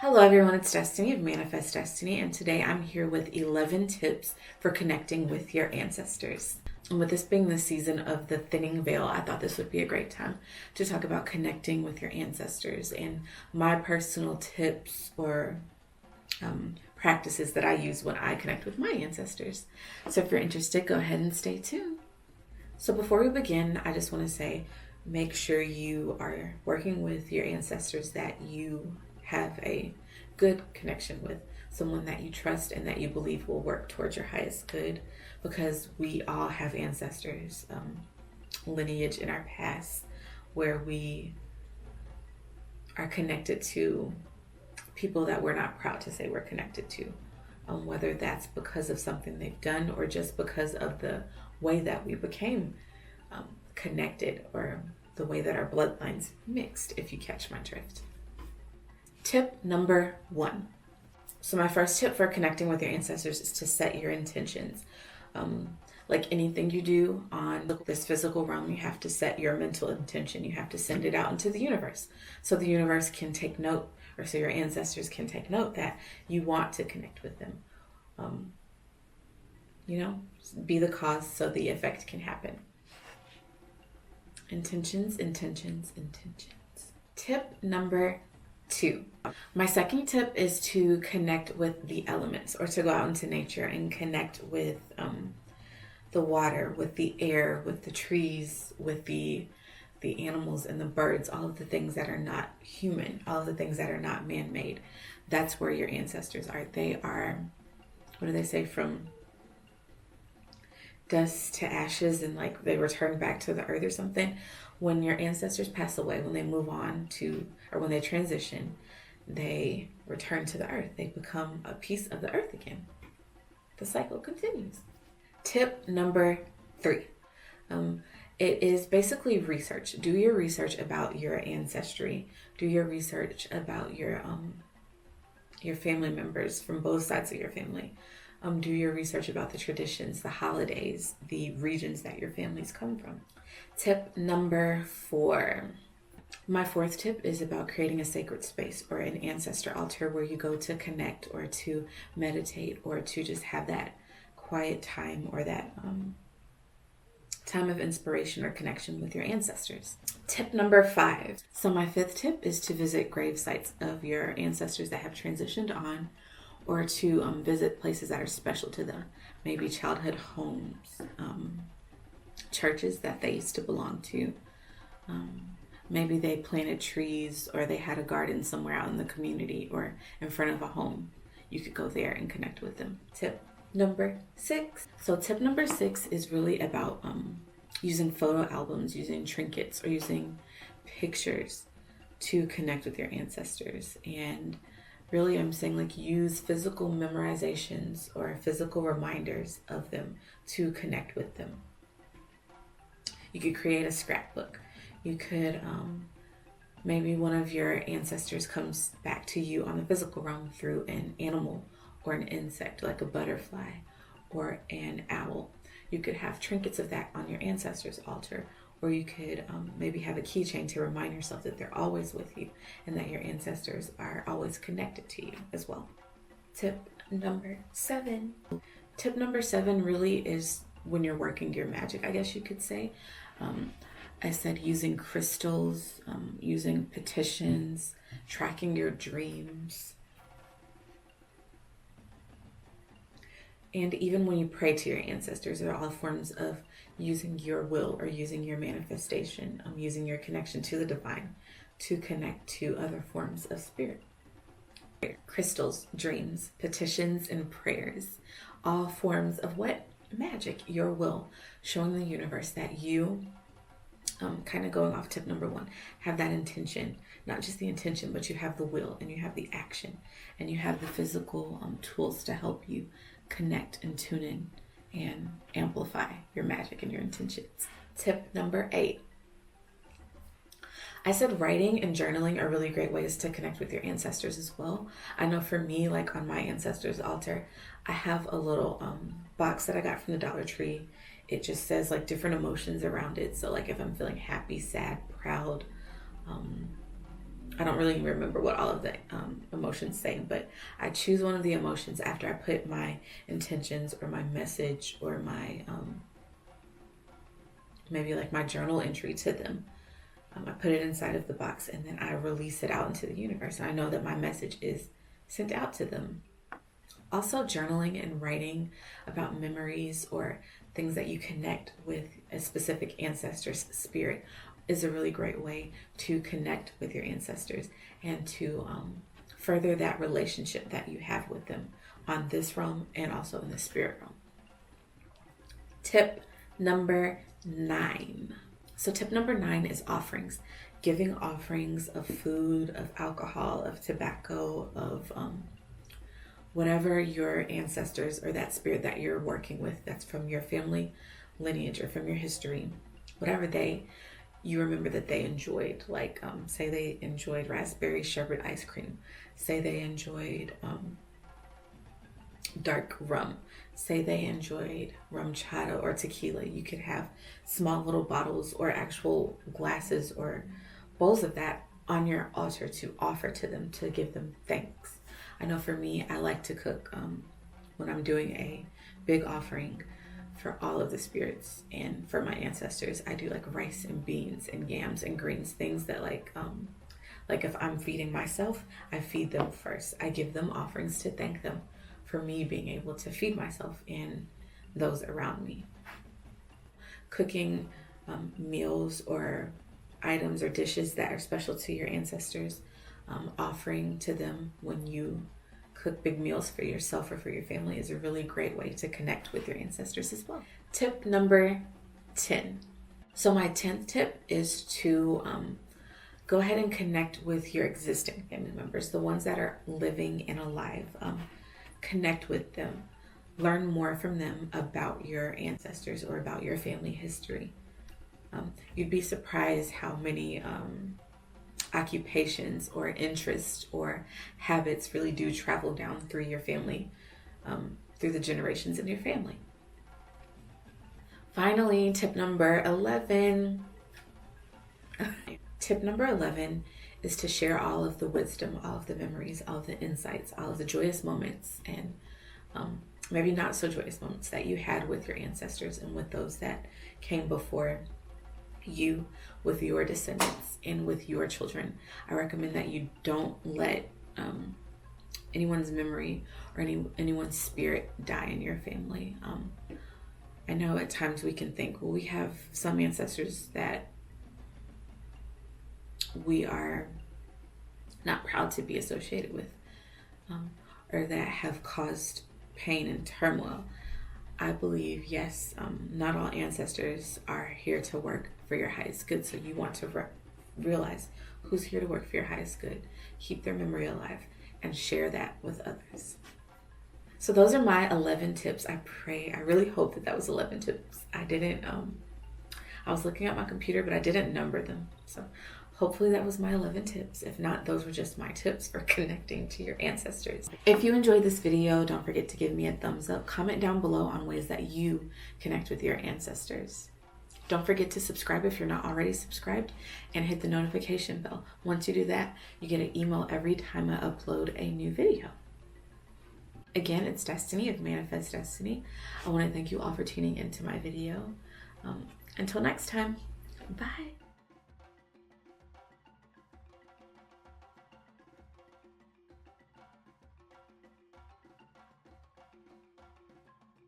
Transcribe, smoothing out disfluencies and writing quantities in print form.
Hello everyone, it's Destiny of Manifest Destiny, and today I'm here with 11 tips for connecting with your ancestors. And with this being the season of the thinning veil, I thought this would be a great time to talk about connecting with your ancestors and my personal tips or practices that I use when I connect with my ancestors. So if you're interested, go ahead and stay tuned. So before we begin, I just want to say, make sure you are working with your ancestors that you have a good connection with, someone that you trust and that you believe will work towards your highest good, because we all have ancestors, lineage in our past where we are connected to people that we're not proud to say we're connected to, whether that's because of something they've done or just because of the way that we became connected, or the way that our bloodlines mixed, if you catch my drift. Tip number 1. So my first tip for connecting with your ancestors is to set your intentions. Like anything you do on this physical realm, you have to set your mental intention. You have to send it out into the universe so the universe can take note, or so your ancestors can take note that you want to connect with them. Be the cause so the effect can happen. Intentions, intentions, intentions. Tip number 2. My second tip is to connect with the elements, or to go out into nature and connect with the water, with the air, with the trees, with the animals and the birds, all of the things that are not human, all of the things that are not man-made. That's where your ancestors are. They are, what do they say, from dust to ashes, and like they return back to the earth or something. When your ancestors pass away, when they move on to, or when they transition, they return to the earth. They become a piece of the earth again. The cycle continues. Tip number 3. It is basically research. Do your research about your ancestry. Do your research about your family members from both sides of your family. Do your research about the traditions, the holidays, the regions that your families come from. Tip number 4. My fourth tip is about creating a sacred space or an ancestor altar where you go to connect, or to meditate, or to just have that quiet time, or that time of inspiration or connection with your ancestors. Tip number 5. So my 5th tip is to visit grave sites of your ancestors that have transitioned on, or to visit places that are special to them. Maybe childhood homes, churches that they used to belong to. Maybe they planted trees, or they had a garden somewhere out in the community or in front of a home. You could go there and connect with them. Tip number 6. So tip number 6 is really about using photo albums, using trinkets, or using pictures to connect with your ancestors. And really, I'm saying, like, use physical memorizations or physical reminders of them to connect with them. You could create a scrapbook. You could, maybe one of your ancestors comes back to you on the physical realm through an animal or an insect, like a butterfly or an owl. You could have trinkets of that on your ancestors' altar. Or you could maybe have a keychain to remind yourself that they're always with you and that your ancestors are always connected to you as well. Tip number 7. Tip number 7 really is when you're working your magic, I guess you could say. I said using crystals, using petitions, tracking your dreams. And even when you pray to your ancestors, they're all forms of using your will, or using your manifestation, using your connection to the divine to connect to other forms of spirit. Crystals, dreams, petitions, and prayers, all forms of what? Magic, your will, showing the universe that you, kind of going off tip number 1, have that intention, not just the intention, but you have the will, and you have the action, and you have the physical tools to help you connect and tune in and amplify your magic and your intentions. Tip number 8. I said writing and journaling are really great ways to connect with your ancestors as well. I know for me, like on my ancestors' altar, I have a little box that I got from the Dollar Tree. It just says like different emotions around it. So like if I'm feeling happy, sad, proud, I don't really remember what all of the emotions say, but I choose one of the emotions after I put my intentions or my message or my maybe like my journal entry to them. I put it inside of the box and then I release it out into the universe. I know that my message is sent out to them. Also, journaling and writing about memories or things that you connect with a specific ancestor's spirit is a really great way to connect with your ancestors and to further that relationship that you have with them on this realm and also in the spirit realm. Tip number 9. So tip number 9 is offerings. Giving offerings of food, of alcohol, of tobacco, of whatever your ancestors or that spirit that you're working with that's from your family lineage or from your history, whatever you remember that they enjoyed. Like say they enjoyed raspberry sherbet ice cream. Say they enjoyed dark rum. Say they enjoyed rum chata or tequila. You could have small little bottles or actual glasses or bowls of that on your altar to offer to them, to give them thanks. I know for me, I like to cook when I'm doing a big offering for all of the spirits and for my ancestors. I do like rice and beans and yams and greens, things that like if I'm feeding myself, I feed them first. I give them offerings to thank them for me being able to feed myself and those around me. Cooking meals or items or dishes that are special to your ancestors, offering to them when you cook big meals for yourself or for your family is a really great way to connect with your ancestors as well. Tip number 10. So my 10th tip is to go ahead and connect with your existing family members, the ones that are living and alive. Connect with them. Learn more from them about your ancestors or about your family history. You'd be surprised how many occupations or interests or habits really do travel down through your family, through the generations in your family. Finally, tip number 11. Tip number 11 is to share all of the wisdom, all of the memories, all of the insights, all of the joyous moments, and maybe not so joyous moments that you had with your ancestors and with those that came before you, with your descendants and with your children. I recommend that you don't let anyone's memory or anyone's spirit die in your family. I know at times we can think, well, we have some ancestors that we are not proud to be associated with, or that have caused pain and turmoil. I believe, yes, not all ancestors are here to work for your highest good, so you want to realize who's here to work for your highest good. Keep their memory alive and share that with others. So those are my 11 tips. I really hope that was 11 tips. I didn't, I was looking at my computer, but I didn't number them. So hopefully that was my 11 tips. If not, those were just my tips for connecting to your ancestors. If you enjoyed this video, don't forget to give me a thumbs up. Comment down below on ways that you connect with your ancestors. Don't forget to subscribe if you're not already subscribed, and hit the notification bell. Once you do that, you get an email every time I upload a new video. Again, it's Destiny of Manifest Destiny. I want to thank you all for tuning into my video. Until next time, bye.